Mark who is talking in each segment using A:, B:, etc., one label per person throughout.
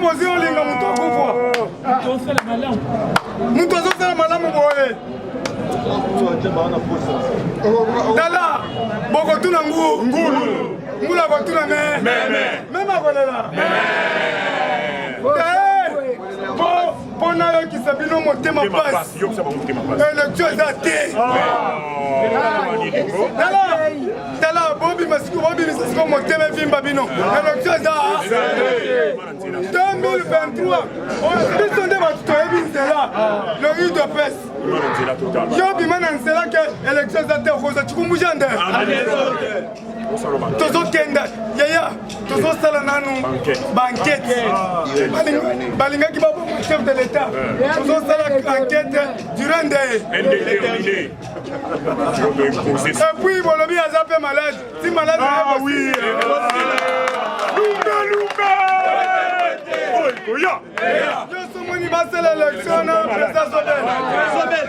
A: mozi olinga mutu akufwa mutu azosala malamu boye tala bokotuna ngulu akotuna meme akolela mpo nayokisa bino motema pasi elektio eza te tala bobimisa siko motema evimba bino elektio eza 2023 biso nde bato toyebi nzela le udps yo bima na nzela ke elektio eza te okoza cikumbuja nde tozokenda yaya tozosala nanu bankete balingaki baboma chef de l'état tozosala ankete durant nde epuis bolobi aza mpe malade si malade nyonso moni basala élection na président Zobel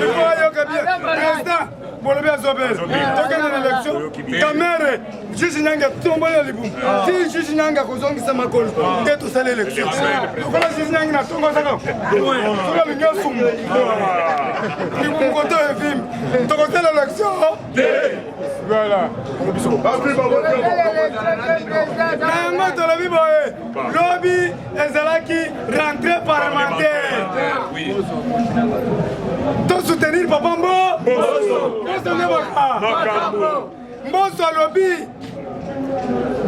A: ifo ayoka bien président bolobi azobel tokenda na élection kamere juge nyange tombola libumu ti juge nyange akozongisa makolo nde tosala élection lokola juge nyange na tongozaka sola linyosumu libumu koto evimbi tokosala élection na yango tolobi boye lobi ezalaki rentrée parlementaire to soutenir papa Mboso alobi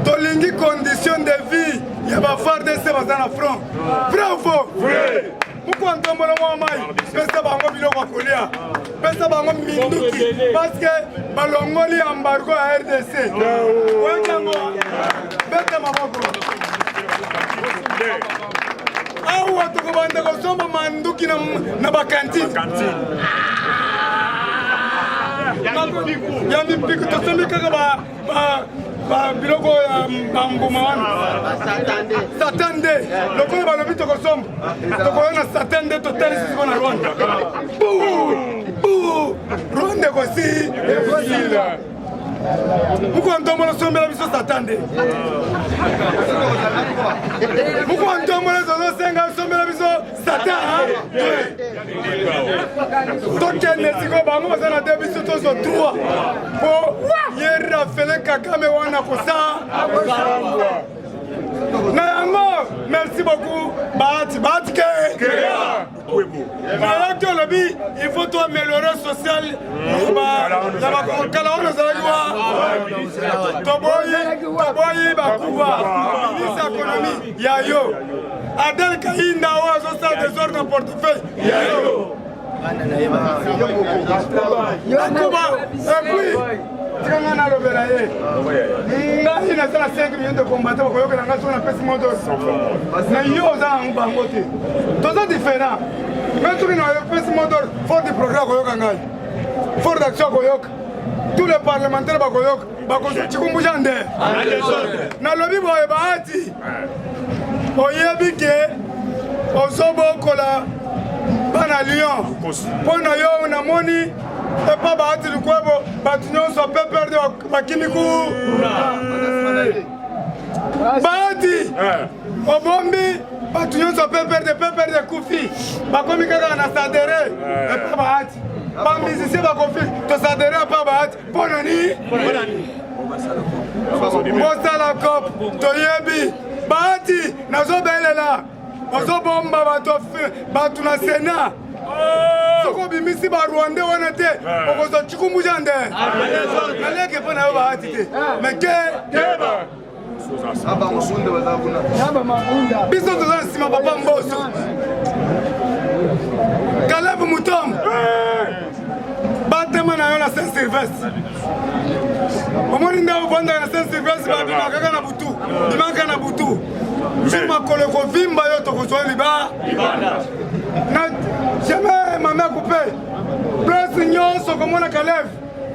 A: tolingi condition de vie ya bafardc baza na front vrai ou faux pourquoi ntombola mwa mai pesa bango biloko ya kolia pesa bango minduki parce que balongoli embargo ya RDC oyango bete maboko awa tokobanda kosomba manduki na bakantine ya mipiku tosombi kaka biloko ya bambuma wana satan nde lokola balobi tokosomba tokoya na satan nde totalisi siko na rwanda rwanda ekosi muko ntombola sombela biso satan nde muko ntombola zozosenga sombela biso satan tokende siko bango baza na de biso tozo 3 po ye rafele kakame wana kosa na yango merci beaucoup Bahati ke nayaki olobi il faut to améliorer social kala wana ozalaki wa toboyi bakuba ministre économie yayo Adel Kainda oyo azosala désordre na portefeuille yayo bakuba epui tikanga nalobela ye ngai nazala 5 millions de combattant bakoyokela ngai soko napesi moto na yo oza yango bango te toza différent mais soki napesi moto fort du progrès akoyoka ngai fort d'action akoyoka tous les parlementaires bakoyoka bakocikumbuja nde nalobi boye Bahati oyebi ke ozobokola bana Lyon mpo na yo namoni epa Bahati Lukwebo bato nyonso pe perde bakimiku Bahati obombi bato nyonso pe perde kufi bakomi kaka na sadere epa Bahati bamusicien bakofi tosadere epa Bahati mpo nani bosala cop toyebi Bahati nazobelela ozobomba bato na Sénat soko bimisi barwande wana te okozo cikumbuja nde naleke mpo na yo Bahati te meke biso toza na nsima papa Mboso Caleb Mutombo batema na yo na Saint Sylvestre omoni nde ovandaka na Saint Sylvestre babimaka na butu bimaka na butu jour makolo ekovimba yo tokozwa liba na jamais mame akupe place nyonso komona Caleb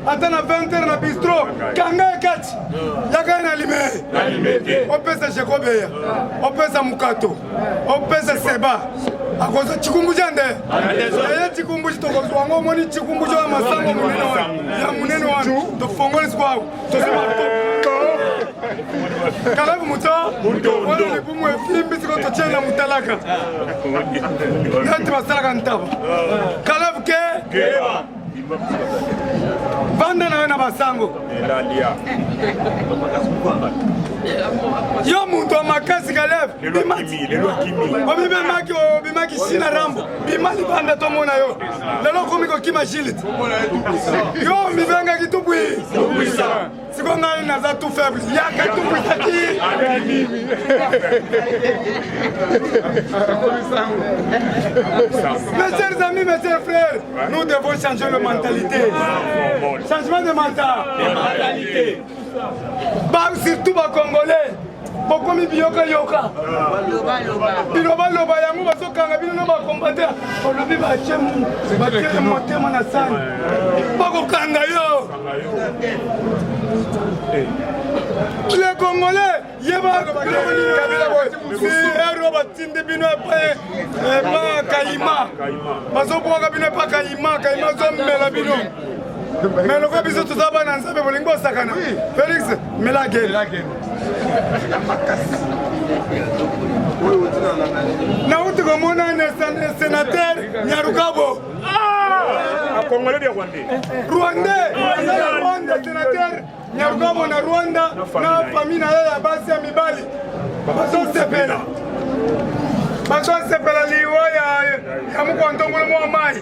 A: ata na 20h na bistro kanga ekati yaka na lime opesa Jekobeya opesa Mukato opesa Seba akoza cikumbuja nde eye cikumbuji tokozwa ngo moni cikumbuja wa masango munene wa ya munene wa tofongole sikwawo tosema Kalavu muto wala libumu efimbi siko tochena mutalaka nati basalaka ntaba Kalavu ke Vanda na wena basango yo muntu wa makasi Kalavu bimaki shina rambo bimali banda tomona yo lelo komiko kima jilit yo mibenga kitubwi siko ngai naza tout faible yaka tubwi taki mes chers amis, mes chers frères, nous devons changer de mentalité. Changement de mentalité. Surtout les Congolais. Beaucoup de biyoka yoka. Biloba loba yango basokanga bino na combattre. Olobi ba chemu. Ba kele motema na sana. Bako kanga yo. Les Congolais, yeba kabila boy. Si ero batinde bino pa kaima. Baso boka bino pa kaima zo mela bino. Mais le biso tout ça na nsabe bolingo sakana. Félix melage. Na uti komona sénateur Nyarugabo.
B: Congolais de Rwanda.
A: Rwanda sénateur Nyarugabo na Rwanda na famille na ya basi ya mibali. Baso sepela liwa ya mukondongolo mo mai.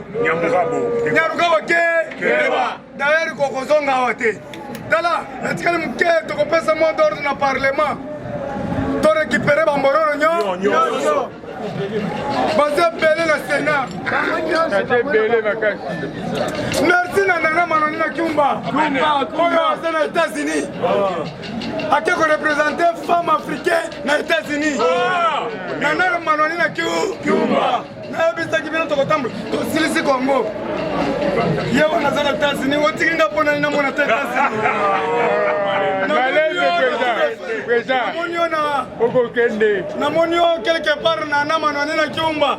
A: Nyarugabo ke. D'ailleurs kokozonga wate. Dala, etikali muke tokopesa mot d'ordre na parlement. To récupérer bambororo nyo. Baze belé le Sénat. Merci Nana Manoni na Kiumba. Oyo na États-Unis. Ake ko représenter femmes africaines na États-Unis. Nana Manoni na Kiumba. Na bisa kibina tokotambo. To silisi Congo. Yewa na zana États-Unis. Otikinga pona ina mona États-Unis. Namonio quelque part na Manoni na Kiumba.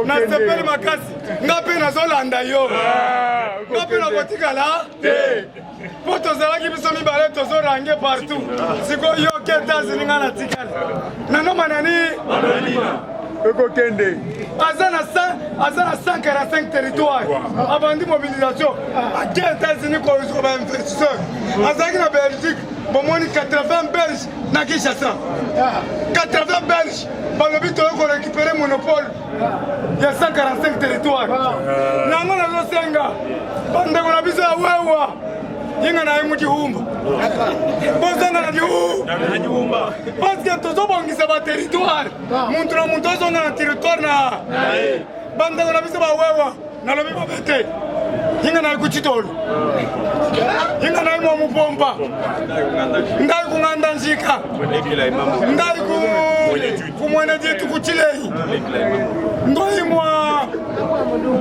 A: Na sepeli makasi. Ngapi na Zolanda yo. Ngapi na botika la? Poto zalaki biso mibale tozorange partout. Siko yo ke États-Unis ngana tikala. Nano manani? Azana 145 territoires. Avant de mobilisation, à quels États-Unis qu'on a investisseurs? Azaki na Belgique, bon moi 80 Belges na Kinshasa. 80 Belges, balobi to ko récupérer monopole. Il y a 145 territoires. Nango na zosenga. Bande ko na biso ya wewa. Yinga na yimu jihumba. Bozanga na jihumba. Parce que tozo bongisa ba territoire. Muntu na muntu zonga na territoire na. Bande ko na biso ba wewa. Na lobi ba bete. Yinga na kuchitolo. Yinga na yimu mupompa. Ndai kunganda njika. Ndai kumwene jetu kuchilei. Ndoi mwa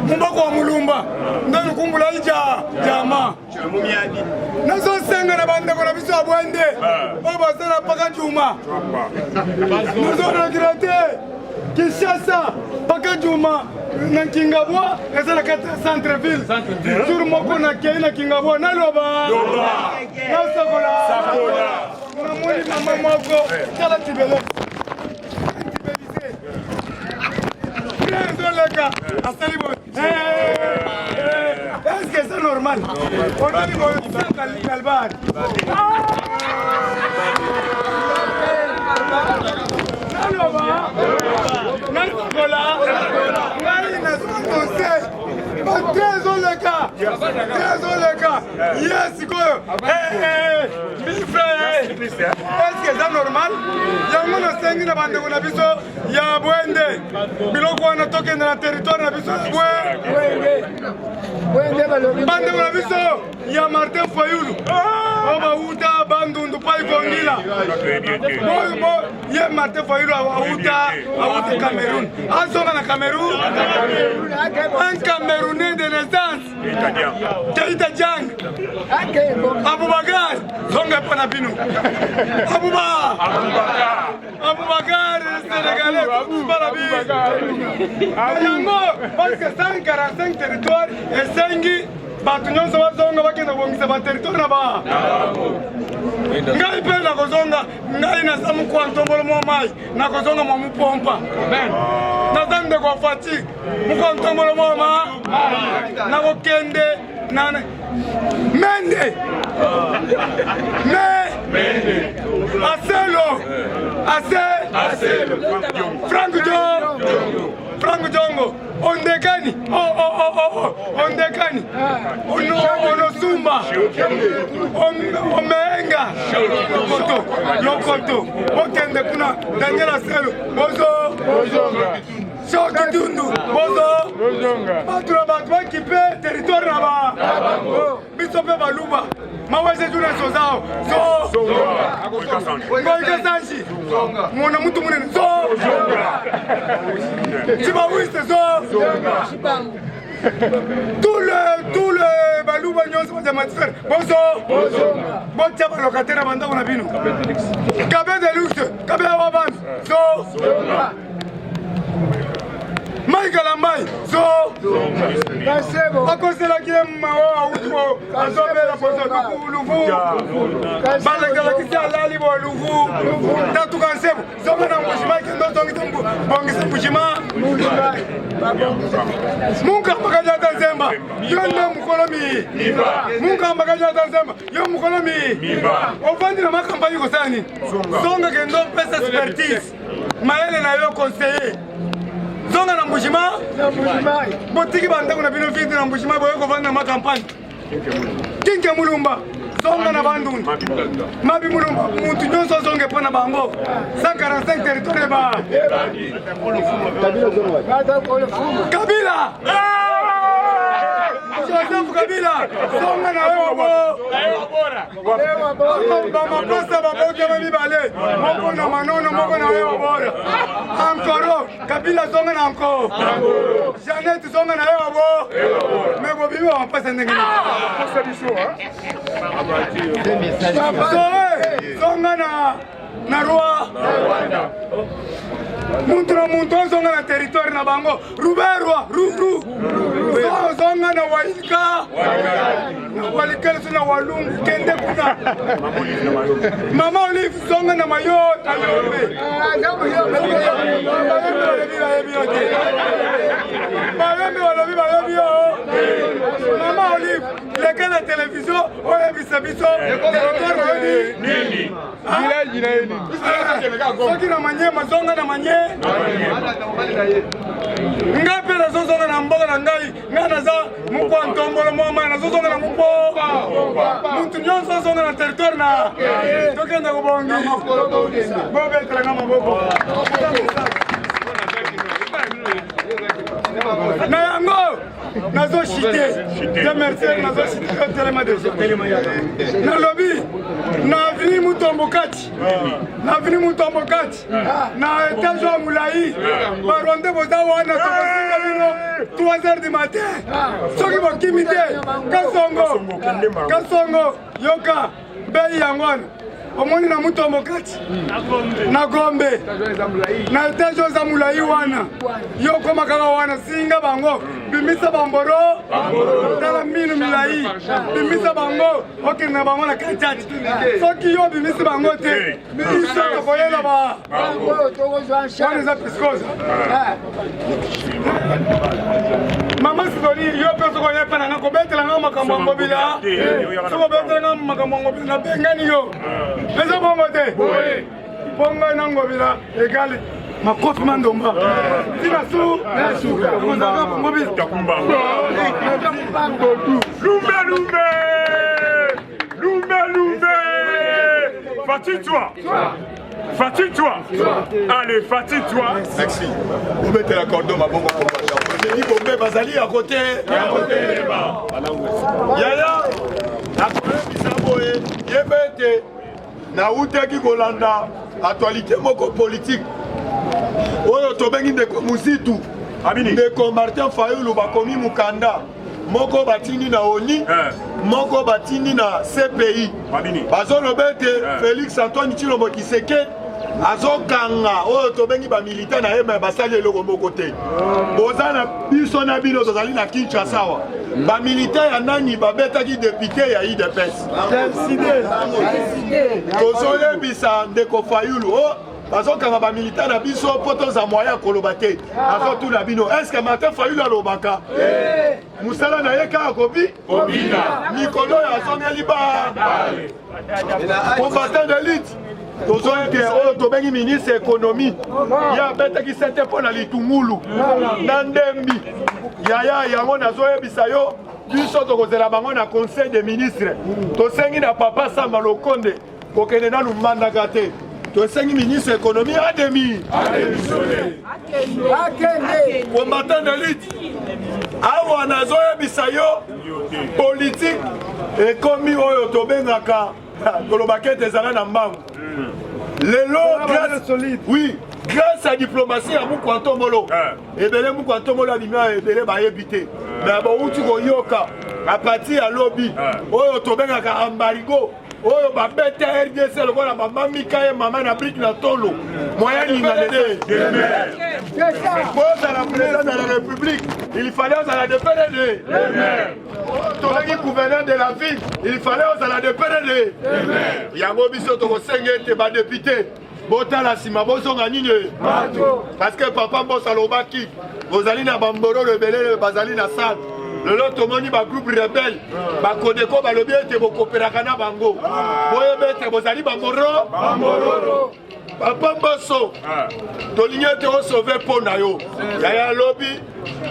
A: mumbako wa mulumba. Ndai kumbula ija jama. Nazo senga na bande ko na biso abwende. Baba sana paka Juma. Nazo regrette. Kinshasa paka Juma. Na Kingabwa ezala kata centre-ville. Sur moko na kei na Kingabwa na loba. Na sakola. Na moni mama moko kala tibele. Est-ce que c'est normal? On a dit qu'on fait calbar. Yes, go. Mille frères. Est-ce que c'est normal? Yango na sengi na bande ko na biso ya bwende. Biloko wana toke na territoire na biso bwende. Bande ko na biso ya Martin Fayulu. Oba uta bandundu pai kongila. Bo ye Martin Fayulu auta Cameroun. Azonga na Cameroun. Un Camerounais de naissance. Keita Jang. Abubakar. Zonga pana binu. Abubakar Sénégalais. Yango parce que 145 territoires et 5 batunyo sawa zonga bakenda bongisa ba territoire na ba. Ngai pe na ko nakozonga ngai naza mokwa ntombolo mwa mai nakozonga mwa mupompa naza ndeko fatigue mokwa ntombolo mwa mai nakokende mende aselo Frank Jongo ondekani ondekani onosumba omenga lokoto okende kuna Daniel Aselo bozo Shoki Tundu bozo bato bakipe territoire na biso mpe baluba maweze juna sozao ngoika sanji mwana mutu munene Chibawiste tous les baluba nyonso bazamatifere bozo botia balokatera bandako na bino kabe de luxe kabe awa bantu Michael Amai, akoselaki ye mawa auto azobela poso luvu balekaki alali bo luvu tatuka nsebo zonga na mbushima kendo zongi bongisa mbushima munga mbakaja tanzemba yonde mukolomi munga mbakaja tanzemba yo mukolomi ofandi na makamba yuko sani zonga kendo pesa expertise maele na yo conseiller zonga na mbushima botiki bandako na bino vidi na mbushima boyo kovanda ma campagne kinke mulumba zonga na banduni mabi mulumba muntu nyonso zonge pona bango 145 territoire ba Kabila Joseph Kabila zonga na wewe bama pasa baboke mami bale moko na manono moko na wewe bora encore Kabila zonga na encore Janet zonga na wewe mego bibi wa pasa ndengeni pasa biso zonga na Rwanda muntu na muntu zonga na territoire na bango ruberwa zonga na walika na walungu kende kuna mama Olive zonga na mayo na lombe mama Olive leka na télévision oye bisabiso nini soki na manyema zonga na manye ngai mpe nazozonga na mboka na ngai ngai naza mokwa ntombolo moma nazozonga na mopo muntu nyonso azonga na territoire na tokenda kobongi bobetelanga maboko na yango nazoshite demercier nazoshite telema deja nalobi na avini mutombo kati na etage wa mulai baronde boza wana tokosinga bino 3h du matin soki bokimi te kasongo yoka bei yango wana omoni na mutombo kati na gombe na etage oza mulai wana yokoma kaka wana singa bango bimisa bamboro tala minu milai bimisa bango okenda bango na kachati soki yo bimisi bango te biso tokoyela wana eza piscosa mama sidoni yo mpe sokoyepa nanga kobetelanga makambo ya ngobila sokobetelanga makambo ya ngobila nabengani yo eza bongo te bongo na ngobila egali makofi mandomba tina su kozaka ngobila
B: lumbe fatitwa allez fatitwa
C: merci vous mettez la cordon ma bongo pour moi ni bombe bazali à côté yaya akoyebisaboye yebete na uteki kolanda actualité moko politique oyo tobengi ndeko Muzitu ndeko Martin Fayulu bakomi mukanda moko batindi na ONU moko batindi na CPI bazoloba ete Félix Antoine Tshilombo Tshisekedi azokanga oyo tobengi bamilitaire na ye me basali eloko moko te boza na biso na bino tozali na Kinshasa ba militaire ya nani babetaki député ya IDPS tozoyebisa ndeko Fayulu bazokanga ba militaire na biso po toza moyen koloba te azotuna bino est ce que Martin Fayulu alobaka musala na ye kaka kobi mikolo oyo azongeli ba combattant d'élite tozoyeke oyo tobengi ministre économie ye abetaki sete mpo na litungulu na ndembi yaya yango nazoyebisa yo biso tokozela bango na conseil des ministres tosengi na papa Samba Lokonde kokende nanu mandaka te tosengi ministre économie ademi combattant d'élite awa nazoyebisa yo politique ekomi oyo tobengaka tolobaka ete ezala na mbangu lelo grâce à diplomatie ya Mukwanto Molo ebele Mukwanto Molo abima ebele bayebi te mais bouti koyoka à partir ya lobby oyo tobengaka ambarigo oyo babete RDC lokola mama mikaye mama na brique na tolo moyen linganede pour la président de la République il fallait aux la de PDD tolaki gouverneur de la ville il fallait aux la de PDD yango biso tokosenge ete ba député botala sima bozonga nini parce que papa mbosa lobaki bozali na bamboro lebele bazali na salle lelo tomoni ba groupe rebelle ba Kodeko balobi ete bokopéraka na bango boyebe ete bozali bamboro papa mboso tolingi ete osauve mpo na yo yaya lobi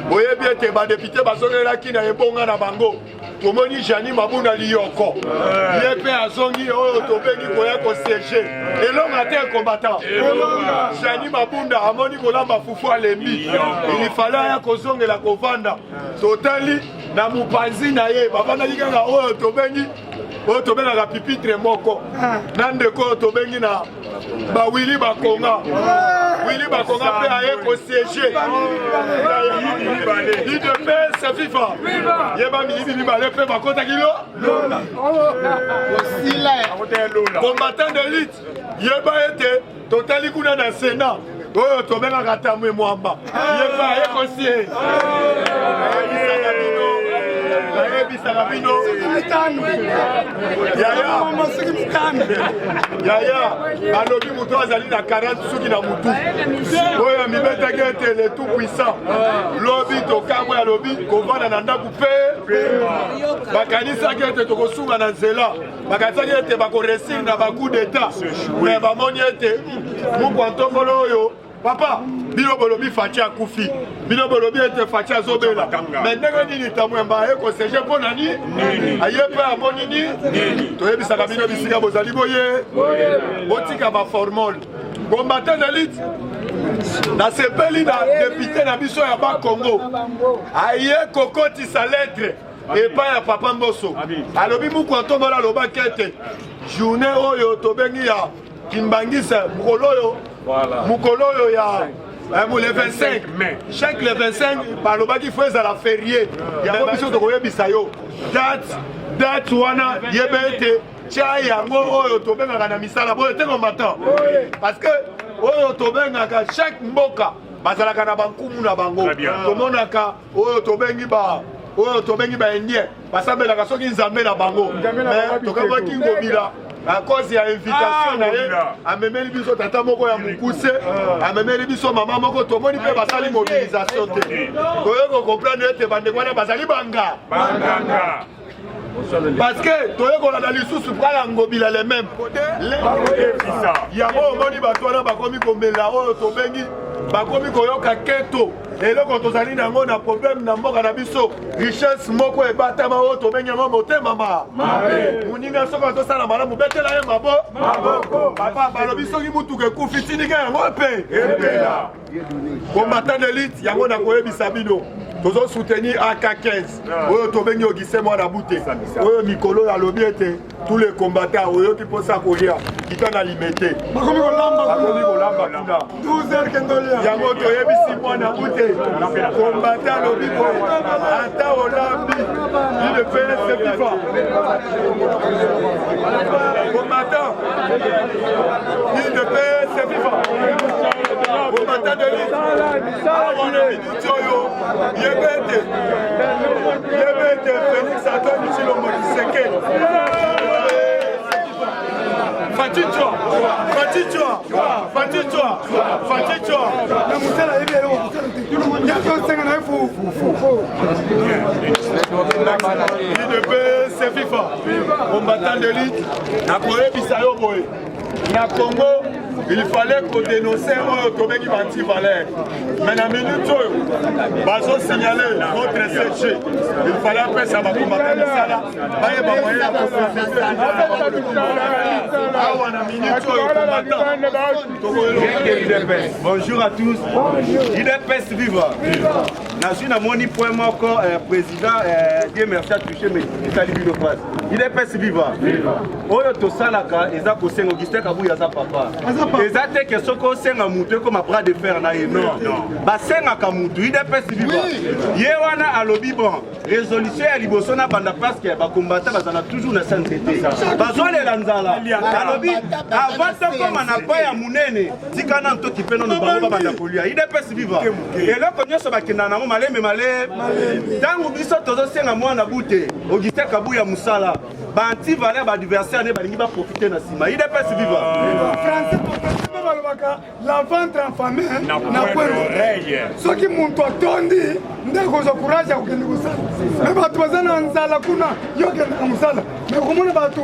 C: boyebi ete badepute bazongelaki na ebonga na bango tomoni Jani Mabunda Liyoko ye mpe azongi oyo tobengi koya kosiege elonga te combattant Jani Mabunda amoni kolamba fufu alembi ilifala ya kozongela kovanda totali na mopanzi na ye bavandaki kaka oyo tobengaka pipitre moko na ndeko oyo tobengi na Willy Bakonga mpe aye kosiege IDPS FIFA yeba miyibi mibale mpe bakotaki combattant d'élite yeba ete totali kuna na Sénat oyo tobengaka Tamwe Mwamba yeba aye kosiege yaya balobi mutu azali na 40 suki na mutu oyo mibetaki ete le tout puissant lobi tokamwe alobi kovanda na ndako mpe bakanisaki ete tokosunga na nzela bakanisaki ete bakoresir na bacoup d'état me bamoni ete Mukwanto Molo oyo papa bino bolobi Faci akufi bino bolobi ete Faci azobela me ndenge nini Tamwemba aye kosege mpo na nini aye mpe amoni nini toyebisaka bino bisika bozali boye botika baformole combattant d'élite nasepeli na député na biso ya bakongo aye kokotisa lettre epai ya papa Mboso alobi Mukwanto Molo alobaki ete journée oyo tobengi ya kimbangisa mukolo oyo ya le 25 mai chaque le 25 balobaki fo ezala férié yango biso tokoyebisa yo date wana yebe ete tia yango oyo tobengaka na misala boyo te combattant parce que oyo tobengaka chaque mboka bazalaka na bankumu na bango tomonaka oyo tobengi baindien basambelaka soki nzambe na bango tokabaki ngobila à cause ya invitation na ye amemeli biso tata moko ya mukuse amemeli biso mama moko tomoni mpe basali mobilisation te toyeko comprendre ete bandeko wana bazali banganga parce que toyekolanda lisusu kala ngobila le même yango omoni bato wana bakomi komela oyo tobengi bakomi koyoka keto eloko tozali nango na problème na mboka na biso richesse moko ebatama oyo tobengi yango motema moninga soki atosala malamu betela ye maboko papa balobi soki mutuka ekufi tindika yango mpe combattant d'élite yango nakoyebisa bino tozosoutenir AK15 oyo tobengi Ogise Mwana Bute oyo mikolo alobi ete tous les combattants oyoki mposa kolia kita na limete bakomi kolamba kuna 12h kendolia yango toyebisi Mwana Bute combattant alobi ata olambi il fait FIFA combattant il fait FIFA combattant de l'île yebete Yebete Félix Antoine Chilombo Tshisekedi. Fatitwa. C'est FIFA. Combattant d'élite. Na Bisayo Boy. Na Congo, il fallait qu'on dénonce Tobeki Banti Valère. Mais dans la minute, Bazo signalé notre CG. Il fallait après ça va combattre le Sala.
D: Bonjour à tous. IDPS viva. Nazi na moni point encore président Dieu merci à toucher mais Itali Bino passe. IDPS viva. Oyo to salaka eza ko senga Augustin Kabuya za papa. Eza te que soko senga mutu comme bras de fer na non. Ba senga ka mutu IDPS viva. Ye wana alobi bon. Résolution ya liboso na banda parce que ba combattant bazana toujours na sainteté. Bazole la nzala. Alobi avant to comme na pa ya munene tikana nto kipeno no bango banda kolia. IDPS viva. Et là konyoso ba kinana maleme tangu biso tozosenga mwana bute Augustin Kabuya musala banti valeur ba adversaire ne balingi ba profiter na sima IDPS viva
A: français balobaka la ventre en famille na kwero soki muntu atondi ndeko zo courage ya kokende kusala mais bato bazana nzala kuna yokende musala mais komona bato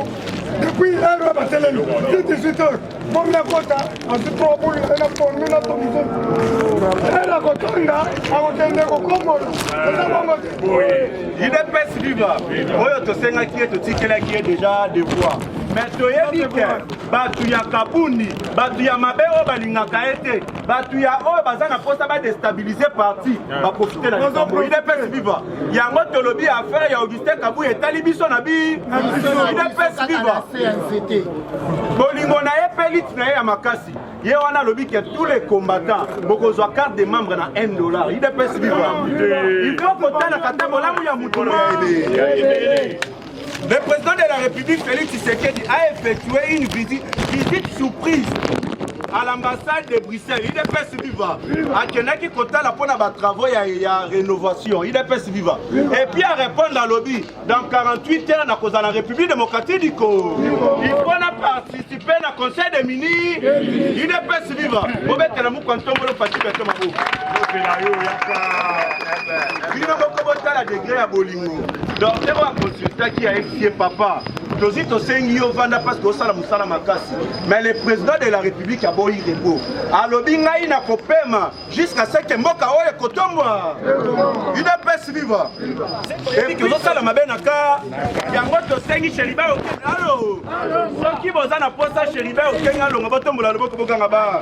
A: depuis l'heure batelemi 18 heures comme la kota asipobuli na pondu na tomuzo era kotonda akokende kokombola
D: IDPS viva oyo tosengaki ye totikelaki ye déjà devoir mais toyebi ke bato ya kabundi bato ya mabe oyo balingaka ete bato ya oyo baza na posa badestabilize parti baprofite na likambo IDPS viva yango tolobi affaire ya Augustin Kabuya etali biso na bi IDPS viva bolingo na ye mpe liti na ye ya makasi ye wana alobi ke tous les combattants bokozwa carte de membre na $1 IDPS viva il faut kotala kata bolamu ya mutu. Le président de la République, Félix Tshisekedi, a effectué une visite surprise à l'ambassade de Bruxelles. IDPS viva. A Kenaki Kotala pour les travaux, il y a rénovation. IDPS viva. Et puis à répondre à lobby, dans 48 heures, dans la République démocratique du Congo, il faut participer au Conseil des ministres. IDPS viva. Vous mettez la mou quand on veut le parti de Tomabou. La degré à Bolingo. Donc, c'est un consultant qui a expliqué papa. Tosi tosengi yo vanda parce que osala musala makasi. Mais le président de la République a boyi rebo. Alobi ngai na kopema jusqu'à ce que mboka oyo kotombwa. IDPS viva. Et que osala mabena ka yango tosengi Sheriba okende. Allo. Soki boza na posa Sheriba okende allo ngabotombola loboko bokanga ba.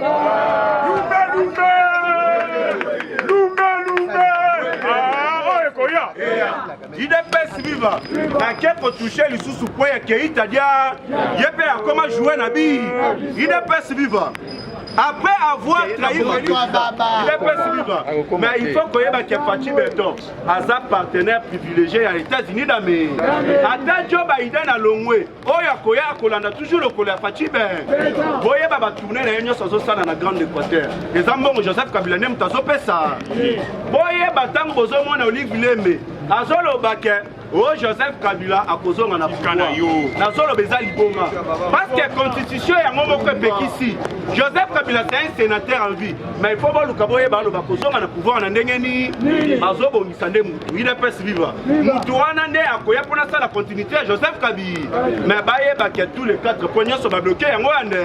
D: IDPS viva. N'a pour toucher les sous point qui est italien. Il peut comment jouer na bi. IDPS viva. Après avoir trahi IDPS viva. Mais il faut que Fachi Beton, Aza partenaire privilégié à États-Unis d'Amérique. Ata Joe Biden à Longwe. Oya Koya Kolanda toujours le Kola Fachi Ben. Boye Baba tourner la Union Sosa dans la Grande Équateur. Les Ambons Joseph Kabila n'aime pas ça. Boye Batang Bozo Mona Olive Lembe. Azolo Baké. Oh Joseph Kabila a causé un pouvoir. Nazolo Beza Libonga. Parce que la constitution est un moment ici. Joseph Kabila c'est un sénateur en vie. Mais il faut voir le Kaboye Balo Bakozo a pouvoir en Ndengeni. Azobo Misande Moutou. Il est pas vivant. Moutou Anande a Koya pour la continuité Joseph Kabila. Mais Baye Baké tous les 4 poignets sont bloqués en Wande.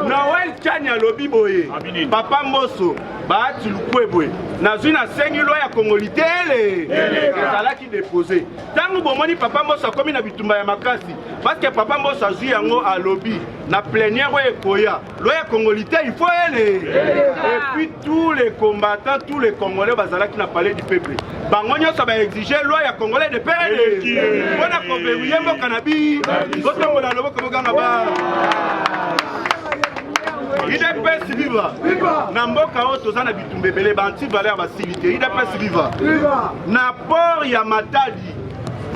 D: Noël Kanya Lobi Boye. Papa Mosso. Bah tu le pouvez. Nazuna 5 lois à Congolité. Les qui déposé. Tant que bon papa Mossa comme na bitumba ya makasi parce que papa Mossa zui yango à lobby na plénière ouais koya loya congolité il faut aller et puis tous les combattants tous les congolais bazala qui n'a parlé du peuple bangonyo ça va exiger loi ya congolais de paix bona ko verrouiller mo kanabi botongo na loboko bokanga ba IDPS viva. Namboka otoza na bitumbe bele banti valeur basilité. IDPS viva. Na port ya Matadi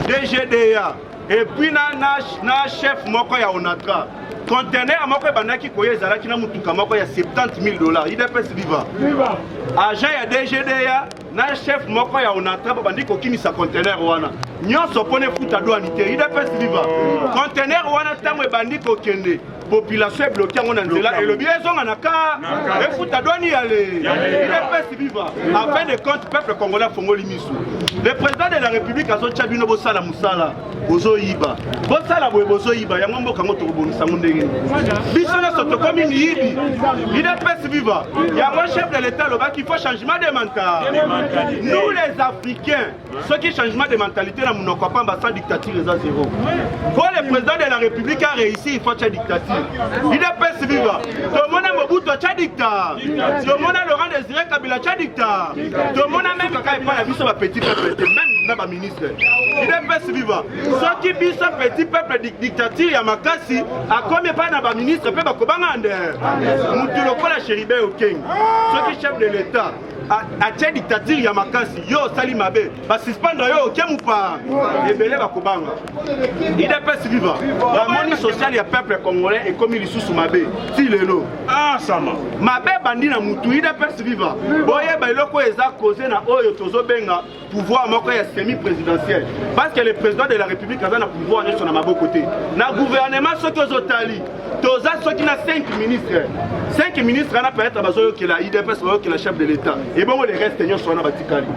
D: DGDA et puis na chef moko ya Onatra. Conteneur moko banaki koye zalaki na mutuka moko ya $70,000. IDPS viva. Agent ya DGDA na chef moko ya onatra babandi kokimisa conteneur wana nyonso pone futa douane te IDPS viva conteneur wana ntango ebandi kokende population est bloquée en Anzela et le bien sont en aka et futa douane y aller IDPS viva afin de compte peuple congolais fongoli misu le président de la République a sorti bino bosala musala bozo yiba bosala bozo yiba ya ngombo kango to bonisa ndenge biso na soto comme ni yibi IDPS viva ya mon chef de l'état le bas qu'il faut changement de mentalité nous les africains ceux qui changement de mentalité na monoko pas ambassade dictature les à zéro quand le président de la République a réussi il faut cha dictature IDPS viva tout le monde a Mobutu cha dictature tout le monde a Laurent Désiré Kabila cha dictature tout le monde a même quand il parle à biso ba petit peuple même na ba ministre IDPS viva ceux qui biso petit peuple dictature ya makasi a combien pas na ba ministre pe ba kobanga nder mutu lokola Cheribe Okeng ceux qui chef de l'état a tient dictature ya makasi yo sali mabe ba suspendre yo okemu pa ebele ba kobanga IDPS viva la moni sociale ya peuple congolais et comme lisusu mabe si lelo
B: ah sama
D: mabe bandi na mutu IDPS viva boye ba eloko eza causé na oyo tozo benga pouvoir moko ya semi présidentiel parce que le président de la République a na pouvoir sur na maboko côté na gouvernement ce que zotali toza ceux qui na 5 ministres na peut-être bazoyo que la IDPS que la chef de l'état et bon les restes nyonso wana batikali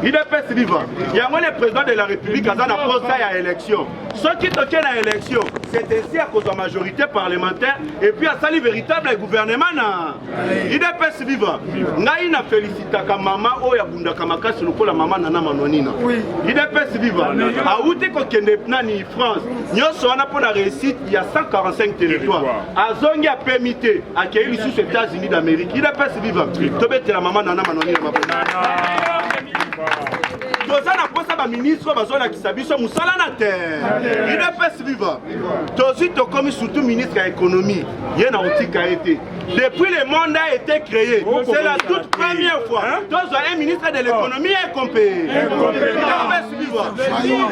D: IDPS viva yango le président de la République a na posa ya élection ceux qui toquent na élection c'est ainsi à cause de la majorité parlementaire et puis à sali véritable gouvernement na IDPS viva ngai na félicitaka mama oya bundaka makasi lokola mama nana manonina IDPS viva a outé ko kende nani France nyonso wana pour la réussite il y a 145 territoires azongi a permité accueillir sous les États-Unis d'Amérique IDPS viva tobete la mama nana manonina toza na posa ba ministre bazola kisabiso musala na terre IDPS viva tozi to comme surtout ministre de l'économie yena otika été depuis le monde a été créé c'est la toute première fois toza un ministre de l'économie incompétent IDPS viva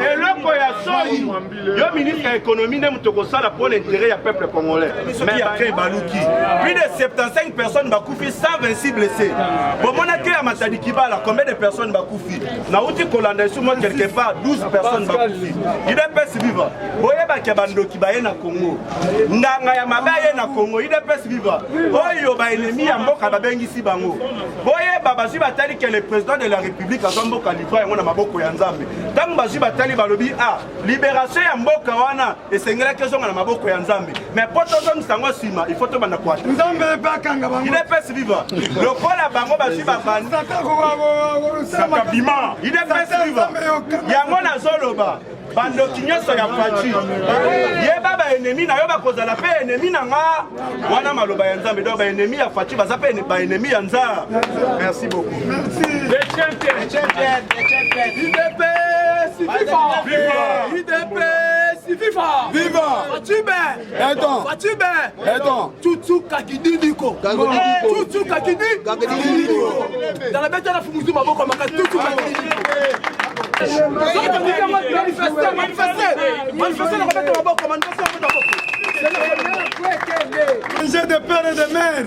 D: et loko ya soi yo ministre de l'économie ne mutoko sala pour l'intérêt ya peuple congolais mais ya créé baluki plus de 75 personnes bakoufi 126 blessés bon mon accueil à Matadi Kibala combien de personnes bakoufi na uti kolanda sur moi quelque part 12 personnes bakoufi IDPS viva boyeba ke bandoki baye na Congo nganga ya mabaye na Congo IDPS viva oyo ba ennemi ya mboka babengisi bango boyeba bazi batali que le président de la République azomboka livra yango na maboko ya Nzambe tango bazi batali balobi libération ya mboka wana esengela kezonga na maboko ya Nzambe mais poto zo sango sima il faut to bana kwa
A: Nzambe bakanga bango
D: IDPS viva lokola bango bazi babandi
B: bima
D: IDPS viva yango na zoloba bandoki nyonso ya faci yeba ba ennemi na yo bakozala pe ennemi na nga wana maloba ya Nzambe donc ba ennemi ya faci baza pe ba ennemi ya Nzambe merci beaucoup
A: merci
D: les champions IDPS viva
A: viva
D: Fatube Tutu Kakididiko Tutu Kakididiko dans la bête de la Fumuzu maboko makasi Tutu Kakididiko
A: J'ai de père et de mère.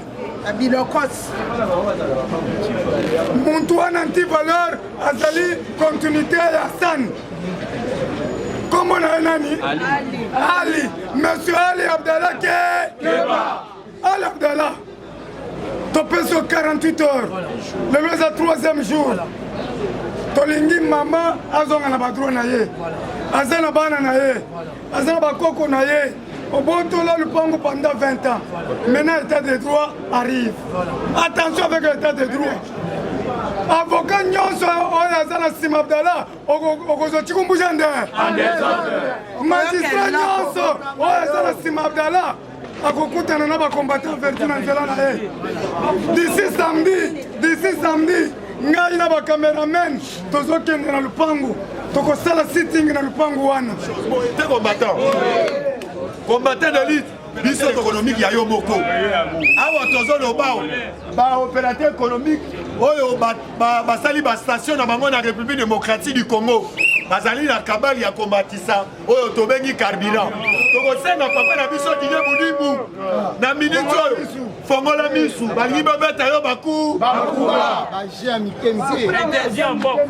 A: Montoine anti-valeur, Azali, continuité à Hassan. Comment on a nani? Ali. Monsieur Ali Abdallah Keba. Ali Abdallah. Topé sur 48 heures. Le loi à 3e jour. Tolingi mama azonga na badro na ye azana bana na ye azana bakoko na ye oboto là le pango pendant 20 ans maintenant l'état de droit arrive attention avec l'état de droit avocat nyonso oyo azana Sim Abdallah okozoti kumbuja nde magistrat nyonso oyo azana Sim Abdallah akokutana na bakombatant vertu na nzela na ye d'ici samedi ngai na bacameraman tozokende na lupango tokosala sitting na lupango wana
C: te combattant de lutte biso économique ya yo moko awa tozoloba baopérateur économique oyo basali bastation na bango na République démocratique du Congo bazali na kabali ya komatisa oyo tobengi carburant tokosenga papa na biso dile mudimu na minute oyo fongola misu balingi babeta yo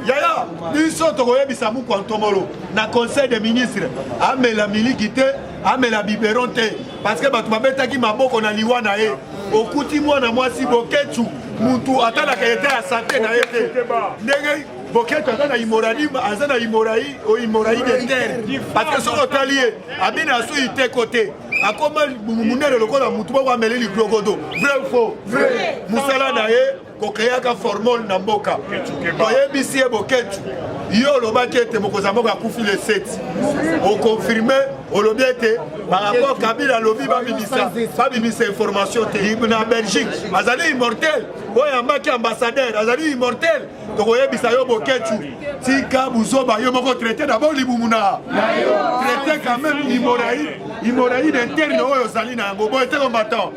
C: yaya biso tokoyebisa muku ntomolo na conseil des ministres amela miliki te amela biberon te parce que bato babetaki maboko na liwa na ye okuti mwana mwasi boketu mutu atalaka ete ya sante na ye te ndenge boketu aza na imoralie aza na imoralie de terre parce que soki otali ye abini asui te kote akoma munene lokola mutu boko amele liklokoto vrai faux musala na ye kokreaka formole na mboka toyebisi ye boketu yo olobaki ete mokonzi moko akufi le 7 okonfirme olobi ete barapport kabila alobi babimisa information te na belgique azali immortel oyo ambaki ambassadeur azali immortel tokoyebisa yo boketu tika buzoba yo moko traité d'abord libumu na traité quand même imoraïde interne oyo ozali na yango boye te combattant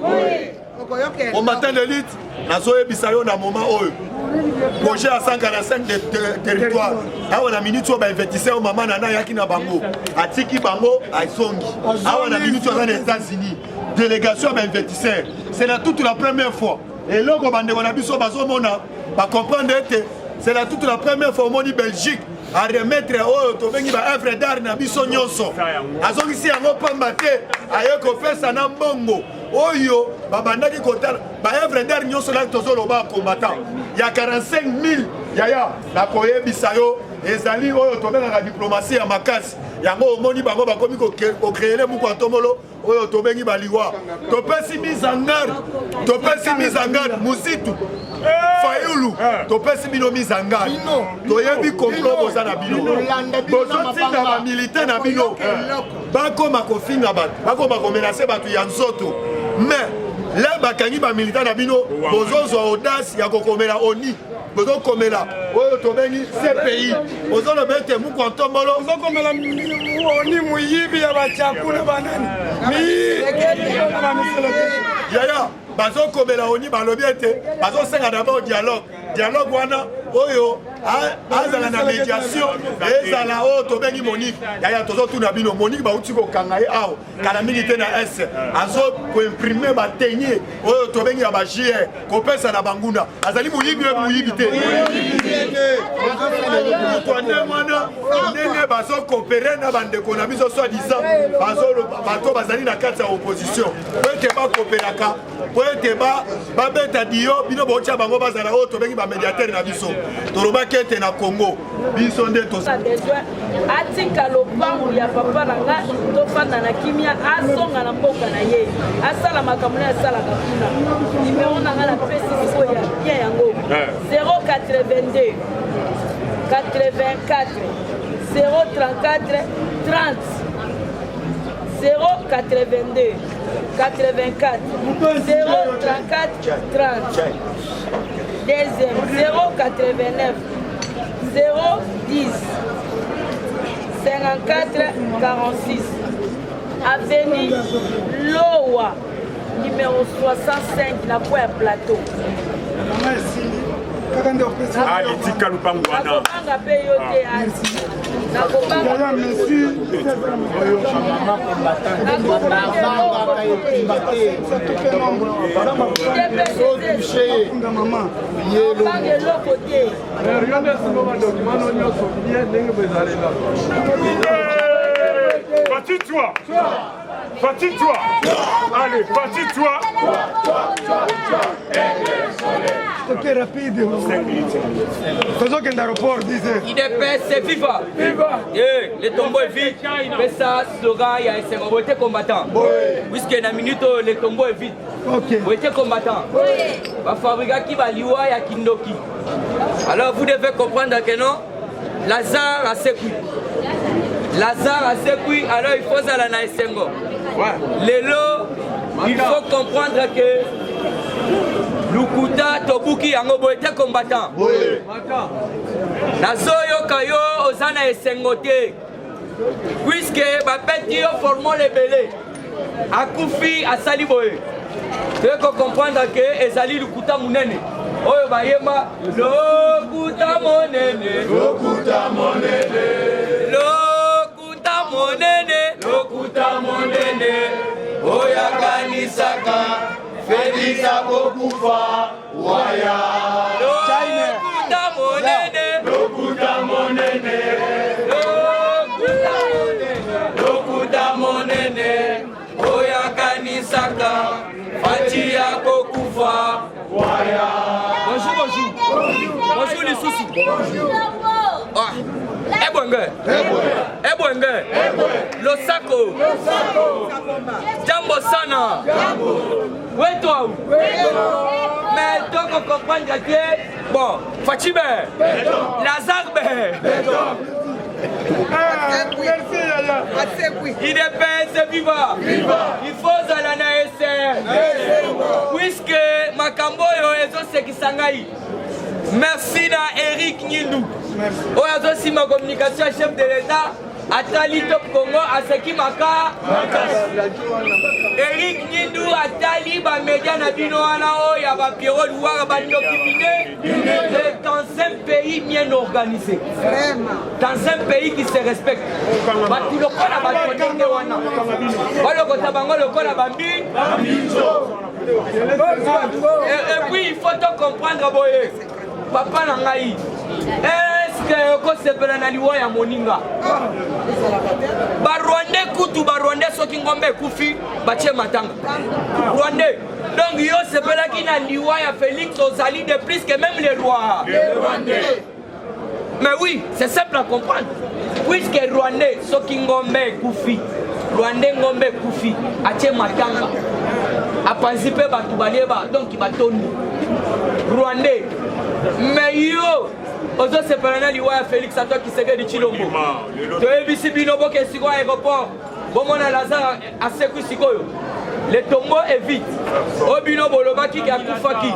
C: combattant d'élite nazoyebisa yo na moment oyo projet à 145 de territoire awa na minute oyo bainvestisseur oyo mama nana ayaki na bango atiki bango aisongi awa na minute oyo aza na États-Unis délégation ya bainvestisseur c'est la toute la première fois eloko bandeko na biso bazomona bacomprendre ete c'est la toute la première fois omoni Belgique à remettre oyo tobengi ba œuvre d'art na biso nyonso azongisi yango pamba te aye kofesa na mbongo oyo babandaki kotala ba œuvre d'art nyonso laki tozoloba combattant ya 45 000 yaya nakoyebisa yo ezali oyo tobengaka diplomatie ya makasi yango omoni bango bakomi kokreele muku atomolo oyo tobengi baliwa topesi mise en garde muzitu fayulu topesi bino mise en garde toyebi komplo boza na bino bozotinda bamilitaire na bino bakoma kofinga bato bakoma komenase bato ya nzoto mais le bakangi bamilitaire na bino bozozwa audace ya kokomela oni bozokomela oyo tobengi CPI ozoloba ete muku ntombolo
A: ozokomela oni muyibi ya bachakula banani
C: yaya bazokomela oni balobi ete bazosenga d'abord dialogue wana oyo azala na médiation ezala oyo tobengi Monique yaya tozotuna bino Monique bauti kokanga ye awa kala mingi te na s azokoimprime batenye oyo tobengi ya baJR kopesa na banguna azali muyibi te twane wana ndenge bazokopere na bandeko na biso soi-disant bato bazali na kati ya opposition po ete bakoperaka po ete babeta dio bino bootya bango bazala oyo tobengi bamédiatere na biso tolobaki ete na Congo biso nde
E: atika lopangu ya papa na nga tofanda na kimia azonga na mboka na ye asala makambo na asalaka kuna nimero na nga na pesi sikoyo ya bien yango 082 84 034 30 082 84 034 30 deuxième 089 010 54 46 avenue Lowa numéro 65 na point ya plateau.
B: alitika lupango wana
E: nakobanga pe yo te nakobanga eloko te
B: Fatigue-toi. Fatigue-toi. Allez, fatigue-toi.
A: C'était rapide. Faisons qu'un aéroport disait.
F: IDPS, c'est viva. Viva. Le tombeau est vide. Mais ça, slogan, il y a un symbole. Vous êtes combattant. Puisque dans la minute, le tombeau est vide. Vous êtes combattant. Va fabriquer qui va liwa ya kindoki. Alors vous devez comprendre que non, Lazare a sécuit. Lazare a sécuit, alors il faut aller dans Essengo. Lelo, il faut comprendre que Lukuta Tobuki Yangobo était combattant. Nazoyo Kayo Ozana Essengote. Puisque Bapeti formons les belés. Akufi à Saliboé. Il faut comprendre que Ezali Lukuta Mounene. Oyo Bayema, Lokuta Monene. Lokuta Monene. monene oyakanisaka Félix akokufa waya lokuta monene oyakanisaka Fati akokufa waya. Bonjour les soucis. Ebwenge Losako Jambo sana Weto mais donc on comprend que bon Fatime Lazarbe il est c'est vivant. Il faut aller na SR puisque Makamboyo ezo sekisangai. Merci à Eric Nindou. Aujourd'hui, ma communication chef de l'État Atali Top Congo à ce qui m'a Eric Nindou Atali ba média na bino ana o ya ba Pierrot Louara ba documenté dans un pays bien organisé. Dans un pays qui se respecte. Ba tu le kona ba tondenge wana. Ba le kota bango le kona bambi. Et puis il faut te comprendre boye. Papa Nangaï, est-ce que c'est pour la liwa ya moninga? Barwande kutu barwande soki ngombe kufi bache matanga. Rwandais. Donc yo c'est pour la qui na liwa ya Félix Ozali de plus que même les rois. Mais oui, c'est simple à comprendre. Puisque Rwandais soki ngombe kufi, Rwandais ngombe kufi ache matanga. A participer batu baleba donc il va tourner. Rwandais. Mais yo, ozo sepelana liwa Félix à toi qui se gagne Chilombo. Tu es ici binobo qui est sur l'aéroport. Bon mon Lazare à Sekou Sikoyo. Le tombeau est vite. Au binobo le baki qui a koufaki.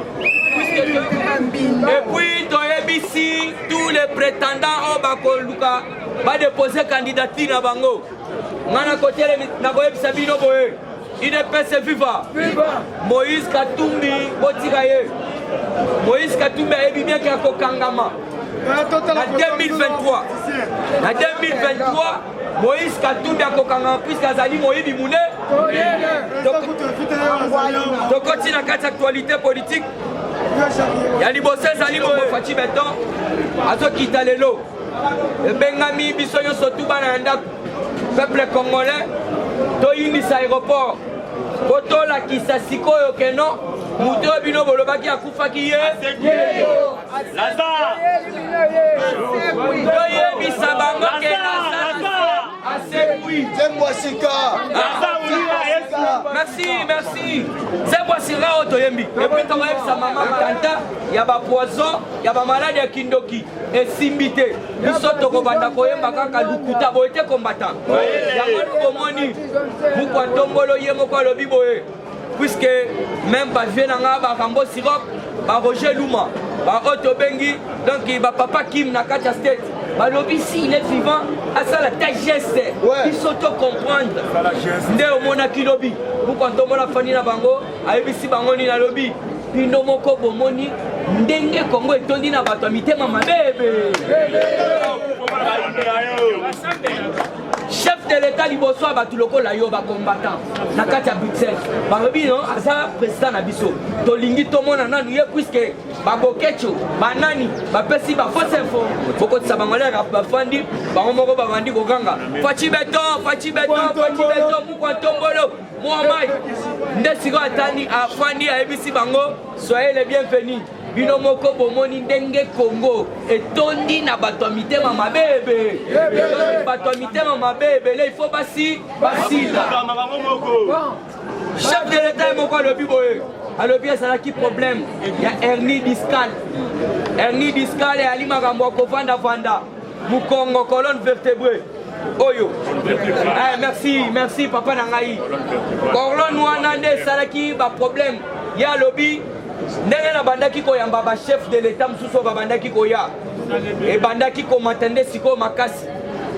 F: Et puis tu es ici tous les prétendants au Bakoluka va déposer candidature na bango. Ngana côté na boye sabino boye. Il est passé vivant. Moïse Katumbi Botiraye. Moïse Katumbi a bien qu'il y a Kokangama. En 2023, Moïse Katumbi a Kokangama puisque Azali Moïse Bimoune. Donc quand il y a quatre actualités politiques, il y a Libossé Zali Moïse Fati Beton, Azo Kitalelo, Bengami Bissoyo Sotuba Nanda, peuple congolais, Toyinis aéroport, Koto la Kisasiko Yokeno. Mouto bino bolobaki akufaki ye Lazare Doye bisabango ke Lazare Asekui Merci Zembwa Sira otoyembi. Et puis quand même sa maman tanta yaba poison yaba malade ya kindoki et simbité biso tokobanda koyemba kaka lukuta boyete combattant yango komoni mukwa tombolo ye moko lobi boye. Puisque même pas vieux nanga ba Kambo Sirop, ba Roger Luma, ba Otto Bengi, donc il va papa Kim Nakacha State. Ba lobby si il est vivant, à ça la taille geste. Il s'auto-comprendre. Ndé au monaki lobby. Vous quand on la famille na bango, a ebisi bango ni na lobby. Pino moko bomoni, ndenge Congo etondi na bato mitema mabebe. Chef de l'État liboso abatuloko la yo ba combattant na kati ya Bruxelles ba lobi non asa président na biso to lingi to mona nanu ye puisque ba bokecho ba nani ba pesi ba fausse info boko tsa bangole ba fandi ba moko ba bandi ko ganga Fati beton mukwa tombolo Mohamed ndesiko atani afandi a ebisi bango soyez les bienvenus. Bino moko bomoni ndenge Congo etondi na bato mitema mabebe. Bato mitema mabebe là il faut basi. Chef de l'État moko lobi boye. Alobi ça qui problème. Il y a hernie discale. Hernie discale et ali makambo ko vanda Mukongo colonne vertébrée. Oyo. Merci papa nangai. Colonne wana nde salaki ba problème. Ya lobi ndenge na bandaki koyamba ba chef de l'État msuso ba bandaki koya e bandaki ko matende siko makasi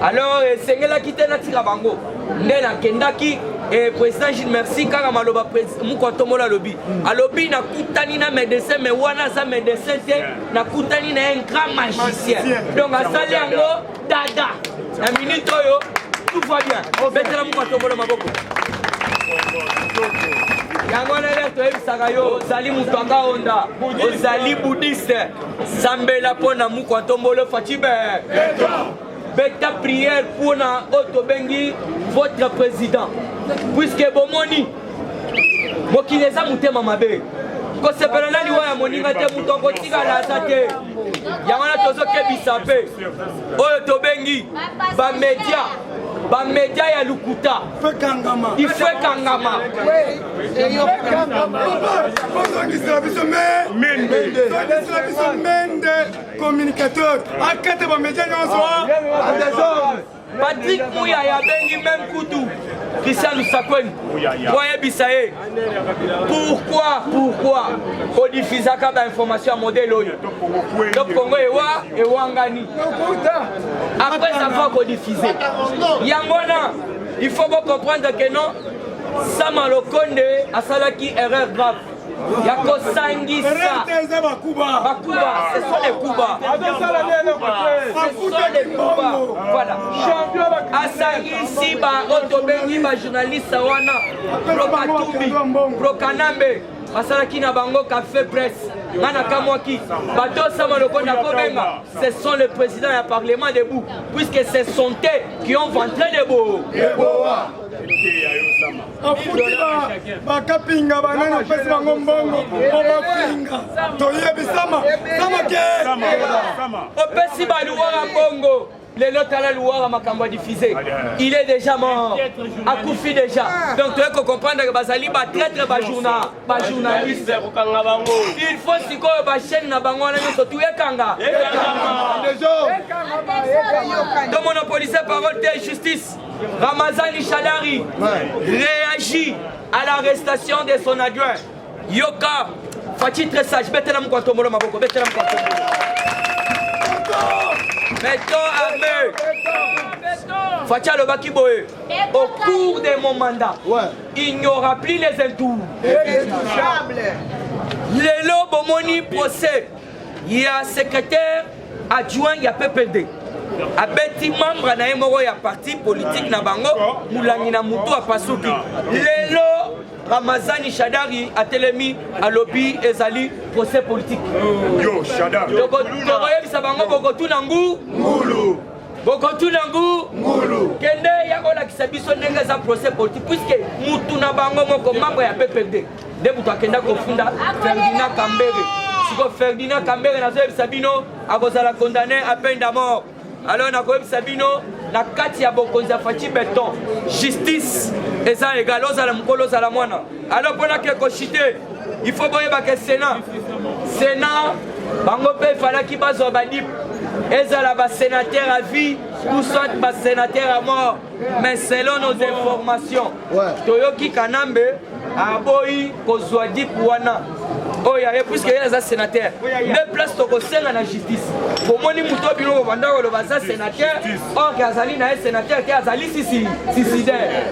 F: alors sengela kitena tira bango nde na kendaki et président Gilles Merci kaka maloba mukoto mola lobi alobi na kutani na médecin mais wana za médecin te na kutani na un grand magicien donc asali yango dada na minute oyo tout va bien. Betela moko tombola maboko. Yango lelo toyebisaka yo ozali moto anga onda ozali bouddhiste sambela mpona muku atombolo fatibe beta prière mpona oyo tobengi votre président puisque bomoni mokili eza motema mabe kosepela nani oyo ya moninga te moto akotikala aza te yango wana tozokebisa mpe oyo tobengi bamedia ya lukuta ifo ekangama
A: mende communicateur akate bamedia nyonso
F: Patrick Mouyaya bengi même kutu Christian Lusakweni oyebisa ye pourquoi odifizaka bainformation ya modèle oyo donc Congo ewangani après ça va kodifize yango wana il faut comprendre que non Sama Lokonde asalaki erreur grave ya kosangisa bakuba ce sont les kuba voilà asangisi baotobengi bajournaliste wana Prokatumbi Prokanambe basalaki na bango café presse ngana kamwaki bato Sama Lokonde akobenga ce sont les présidents du parlement debout puisque ce sont eux qui ont ventré debout
A: afuti bakapinga banani apesi bango mbongo po bapinga toyebisama opesi baluwara mbongo lelo tala luwara makambo diffusé il est déjà mort akufi déjà donc toyeko comprendre que bazali batraître bajournaliste il faut sikoyo bachaîne na bango wana nyonso tuyekanga tomonopolise parole te justice Ramazani Shadari réagit à l'arrestation de son adjoint Yoka Fati très sage betela mkwatombolo maboko betela mkwatombolo mettons armé Fati alobaki boye au cours de mon mandat il n'y aura plus les intours lelo bomoni procès il y a secrétaire adjoint il y a PPD abeti membre na ye moko ya parti politique na bango mulangi na mutu apasuki lelo Ramazani Shadari atelemi alobi ezali procès politique
B: yo Shadari
F: tokoyebisa bango bokotuna ngulu kende yakolakisa biso ndenge eza procès politique puisque mutu na bango moko membre ya PPD nde mutu akenda kofunda Ferdinand Kambere siko Ferdinand Kambere nazoyebisa bino akozala condamné à peine de mort. Alors nakoyebisa bino na kati ya bokonzi ya Fati Beton justice eza égal ozala mokolo ozala mwana alors mpona ke kochite il faut boyeba ke Sénat bango mpe efalaki bazwa badip ezala basénateur à vie ou soit basénateur à mort mais selon nos informations toyoki Kanambe aboyi kozwa dip wana oyo aye puisque ye aza sénateur nde place tokosenga na justice bomoni moto bino bobanda koloba aza sénateur or ke azali na ye sénateur ke azali suicidaire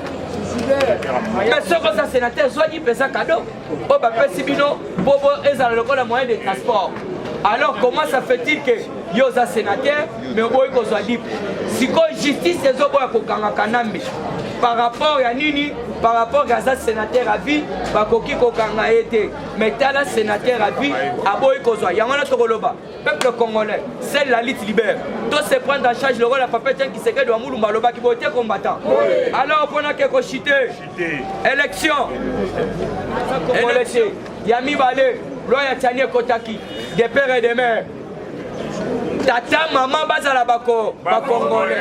F: mais soki oza sénateur zwaki mpeza kado oyo bapesi bino bobo ezala lokola moyen de transport alors comment ça fait-il que yo oza sénateur mais oboyi kozwa libre sikoyo justice ezoboya kokanga Kanambe par rapport ya nini par rapport à ça sénateur à vie bakoki kokanga été mais tala sénateur à vie aboyi kozwa yango na tokoloba peuple congolais c'est la lutte libère to se prendre en charge le rôle la papetian qui secret de Mulumba loba qui boté combattant alors pona ke ko chiter élection yami balé loya tanie kotaki des pères et des mères tata maman bazala bakongolais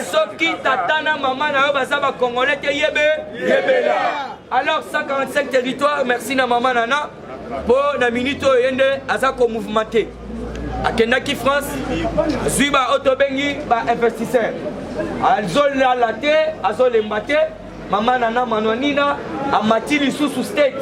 F: soki tata na maman na yo baza bakongolais te yebela alors 145 territoires merci na maman nana po na minute oyo yende aza komouvementé akendaki France azwi baotobengi bainvestisseur azolala te azolemba te mama nana manwanina amati lisusu state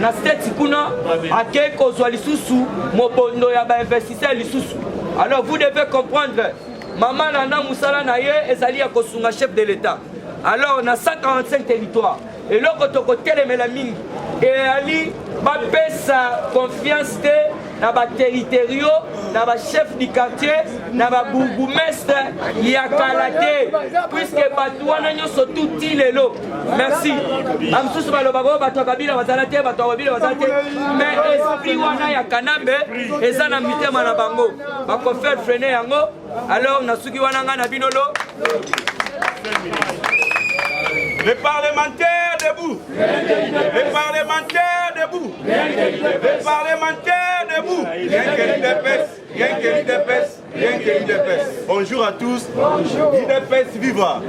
F: na state kuna akei kozwa lisusu mobondo ya bainvestisseur lisusu. Alors vous devez comprendre, maman nana musala na ye ezali ya kosunga chef de l'État. Alors on a 145 territoires et là quand on télé la mingi et ali ba pesa confiance te na ba territoriaux na ba chef du quartier na ba bourgmestre ya kalate puisque bato wana nyonso tuti lelo merci amsusu balobako bato kabila bazala te bato kabila bazala te mais esprit wana ya kanambe eza na mitema na bango bakofaire freiner yango alors nasuki wana nga na binolo.
D: Les parlementaires debout. Les parlementaires debout. Les parlementaires debout. Bonjour à tous. IDPS viva.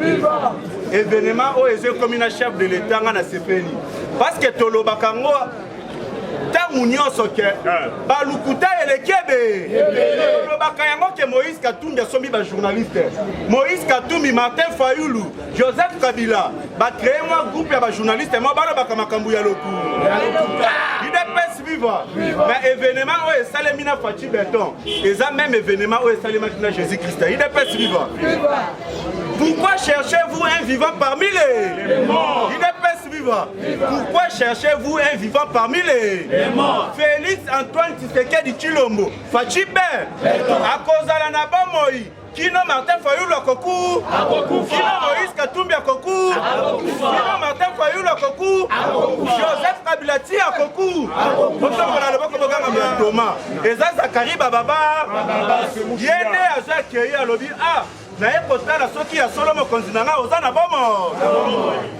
D: Événement où est comme une chef de l'État na CPNI. Parce que Tolo Bakango tangu nyonso ke balukuta elekebe lobaka yango ke Moïse Katumbi asombi ba journaliste Moïse Katumbi, Martin Fayulu, Joseph Kabila ba créer moi groupe ya ba journaliste moi bana baka makambu ya loku IDPS viva mais événement où esalemi na Fachi Beton eza même événement où esalemi na Jésus Christ IDPS viva. Pourquoi cherchez-vous un vivant parmi les morts? IDPS viva. Pourquoi cherchez-vous un vivant parmi les morts? Félix Antoine Tshisekedi Tshilombo Fachi Beton akozala na bomoi Kino Martin Fayulu Koku Kino Moïse Katumbi Koku Kino Martin Fayulu Koku Joseph Kabila Koku Otomola loboko boganga Thomas Eza Zakari Baba Yene aza keye alobi naye kotala soki ya solo mokonzi nanga oza na bomo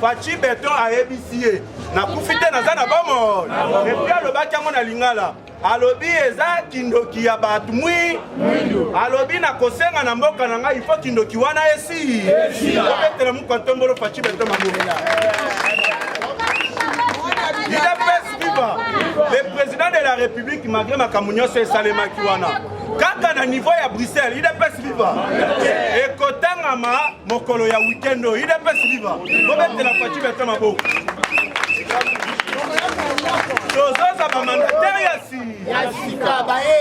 D: Fachi Beton ayebisie nakufi te naza na bomo epi alobaki yango na lingala alobi eza kindoki ya bato mwindu alobi na kosenga na mboka na ngai ifo kindoki wana esi obetela mukwatombolo Fachi Beton mamobela IDPS viva. Le président de la République malgré makambo nyonso esalemaki wana kaka na niveau ya Bruxelles IDPS viva ekotangama mokolo ya weekend IDPS viva obetela Fachi Beton maboko tozoza bamandataire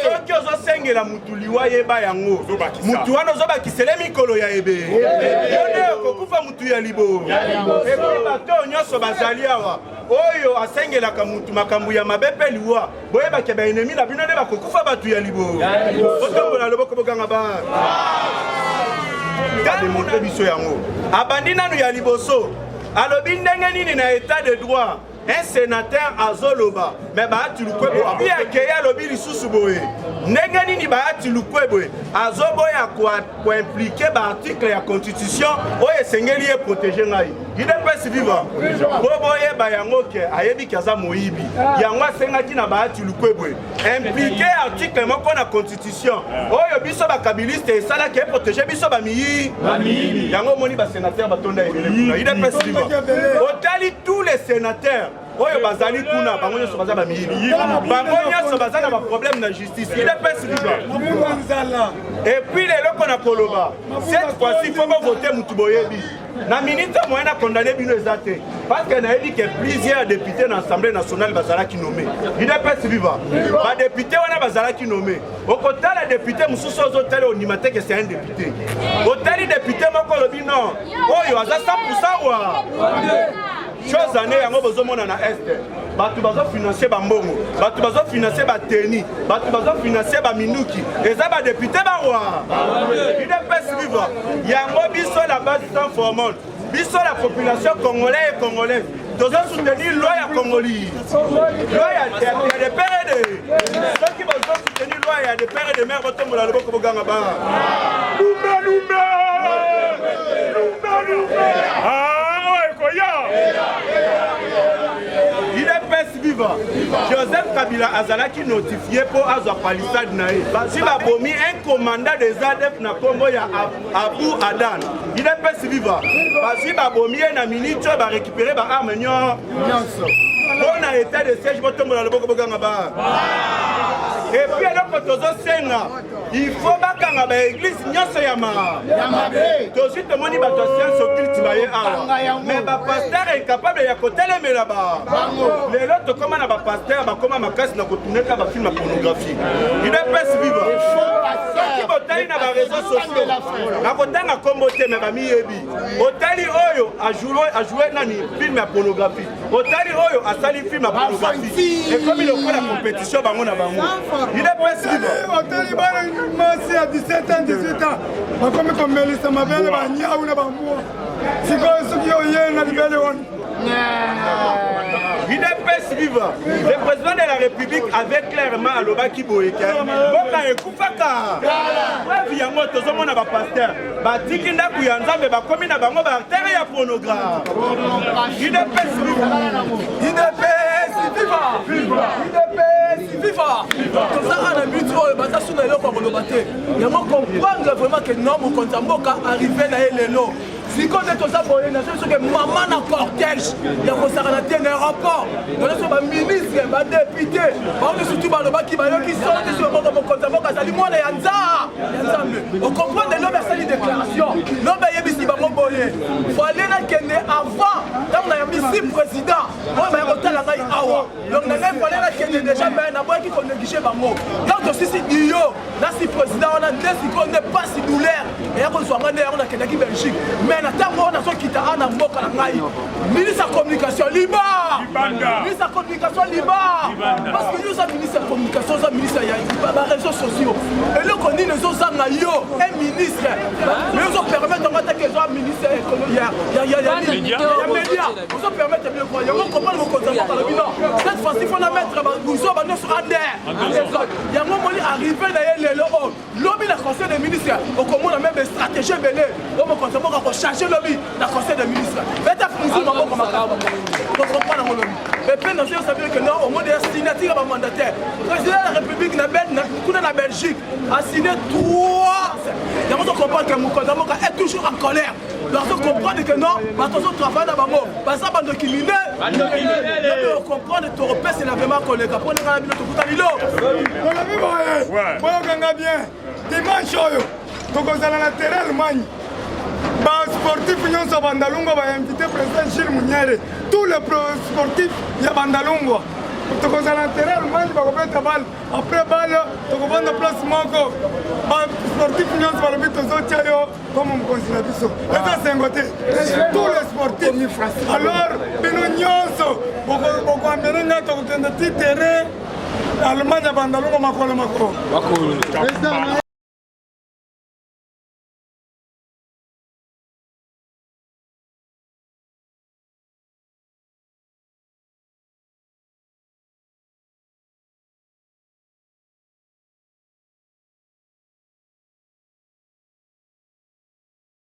D: soki ozosengela mutu liwa yeba yango mutu wana ozobakisele mikolo ya ebe yone okokufa mutu ya libo epi bato nyonso bazali awa oyo asengelaka mutu makambo ya mabe mpe liwa boyebaki baenemi na bino nde bakokufa bato ya libo otombola loboko boganga ba kademontre biso yango abandi nanu ya liboso alobi ndenge nini na état de droit un sénateur azoloba mais baati lukwebo abi akeye alobi lisusu boye ndenge nini baati lukwebo azoboya ko impliquer ba article ya constitution oyo esengeli ye protéger ngai IDPS viva boboye ba yango ke ayebi kaza moyibi yango asengaki na baati lukwebo impliquer article moko na constitution oyo biso ba kabiliste esala ke protéger biso ba miyi yango moni ba sénateur batonda ebele kuna IDPS viva otali tous les sénateurs oyo bazali kuna bango nyonso baza bamiyini bango nyonso baza na baproblème na justice IDPS viva et puis leloko na koloba cette fois-ci faut voter mutu boyebi na minute moyen na condamné bino eza te parce que nayebi que plusieurs députés na assemblée nationale bazalaki nommé IDPS viva badéputé wana bazalaki nommé okotala député mosusu ozotala ondima te que c'est un député otali député moko lobi non oyo aza 100% wa chose année yango bozomona na este bato bazo financer bambongo bato bazo financer bateni bato bazo financer baminuki eza ba député barwa IDPS viva yango biso la base sans formol biso la population congolaise et congolaise dozo soutenir loi ya Congoli loi ya de PRD ceux qui vont soutenir loi ya de PRD mère botombola loboko boganga ba lumba IDPS viva Joseph Kabila azalaki notifié pour azwa palissade nae si babomi un commandant des ADF na kombo ya Abu Adan IDPS viva si babomi na minute ba récupérer ba arme nyonso on a état de siège botombola loboko boganga ba et puis alors tozosenga il faut bakanga ba église nyonso ya mabe tozi tomoni bato science occulte baye awa mais ba pasteur incapable ya kotelemela ba lelo tokoma na ba pasteur bakoma makasi na kotuneka ba film ya pornographie IDPS viva soki botali na bareseau sociaux nakotanga kombo te me bamiyebi otali oyo ajoue nani film ya pornographie otali oyo asali film ya pornographie ekomi lokola compétition bango na bango
A: otali bana masi ya 17 ans 18 ans bakomi komelisa mabele banyau na bamwa sikoyo soki oye na libele wana
D: UDPS viva. Le président de la République avait clairement à l'Obaki Boeke. Boka et Koufaka. Bref, il y a un mot, tout le monde a un pasteur. Batikinda Kouyanza, mais bakomi na bango ba terre ya pornographe. UDPS viva.
G: UDPS viva. UDPS viva. Tout ça à la but, basa sous le pour le battre. Il y a comprendre vraiment que non, mon compte Mboka arrivé na Elelo. Si on est tous abonnés, c'est que maman na cortège, il y a qu'on s'arrête un aéroport. On est sur un ministre, un député, on est surtout dans le bas qui sont sur le monde comme ça dit moi les Yanza. On comprend de l'homme faire une déclaration. L'homme est ici ba mon boyer. Faut aller là kende avant. Quand on a un ici président, on va retourner la maille awa. Donc on faut aller là kende déjà mais na boy qui qu'on négliger ba mo. Quand aussi si yo, là si président on a des qu'on n'est pas si douleur et on soit on a kende qui Belgique. Ntango on a so kita ana mboka na ngai ministre de communication liba ministre de communication liba parce que nous sommes ministre de communication nous sommes ministre ya réseaux sociaux et le qu'on dit les autres zanga yo un ministre mais nous permettre de mettre que soit ministre économique ya média nous permettre de voir on comprend le concept dans le bilan cette fois-ci faut la mettre nous sommes dans sur ander ya ngomoli arriver na lelo lobby la conseil des ministres au comment on a même stratégie belé on concept ko changer lobby dans le conseil des ministres. Faites attention à mon lobby. Mais puis nous savons que non, au moins des signatures à mandataire. Le président de la République de la Belgique a signé 3. Nous comprenons que Moukondamboka est toujours en colère. Nous comprenons que non, attention travail dans Bango. Parce que nous comprenons que l'Europe c'est vraiment collègue. Pour nous,
A: sportifs nyonso ya bandalungwa bainvité président Gilles Munyere tous les sportifs ya bandalungwa tokozala na terrain Allemagne bakobeta bale après bale tokobanda place moko basportif nyonso balobi tozotia yo comme mokonzi na biso eza sengo te tous les sportifs alors bino nyonso bokoambene ngai tokokende ti terrain Allemagne ya bandalungwa makolo makolo